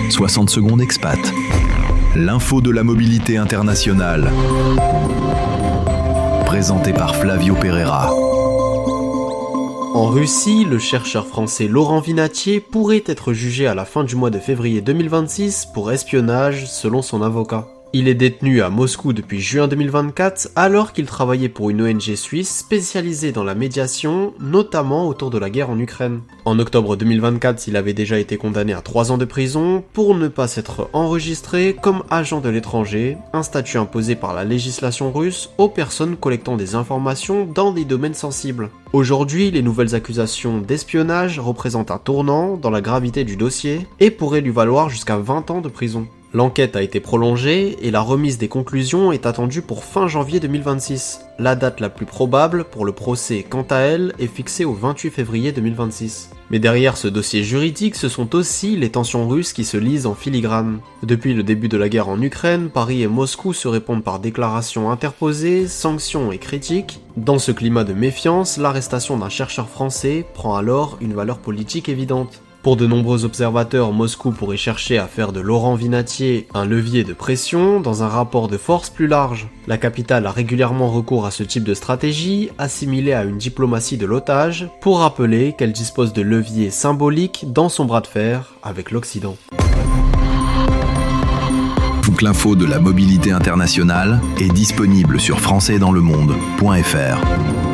60 secondes expat. L'info de la mobilité internationale. Présenté par Flavio Pereira. En Russie, le chercheur français Laurent Vinatier pourrait être jugé à la fin du mois de février 2026 pour espionnage, selon son avocat. Il est détenu à Moscou depuis juin 2024 alors qu'il travaillait pour une ONG suisse spécialisée dans la médiation, notamment autour de la guerre en Ukraine. En octobre 2024, il avait déjà été condamné à 3 ans de prison pour ne pas s'être enregistré comme agent de l'étranger, un statut imposé par la législation russe aux personnes collectant des informations dans des domaines sensibles. Aujourd'hui, les nouvelles accusations d'espionnage représentent un tournant dans la gravité du dossier et pourraient lui valoir jusqu'à 20 ans de prison. L'enquête a été prolongée et la remise des conclusions est attendue pour fin janvier 2026. La date la plus probable pour le procès, quant à elle, est fixée au 28 février 2026. Mais derrière ce dossier juridique, ce sont aussi les tensions russes qui se lisent en filigrane. Depuis le début de la guerre en Ukraine, Paris et Moscou se répondent par déclarations interposées, sanctions et critiques. Dans ce climat de méfiance, l'arrestation d'un chercheur français prend alors une valeur politique évidente. Pour de nombreux observateurs, Moscou pourrait chercher à faire de Laurent Vinatier un levier de pression dans un rapport de force plus large. La capitale a régulièrement recours à ce type de stratégie, assimilée à une diplomatie de l'otage, pour rappeler qu'elle dispose de leviers symboliques dans son bras de fer avec l'Occident. Toute l'info de la mobilité internationale est disponible sur françaisdanslemonde.fr.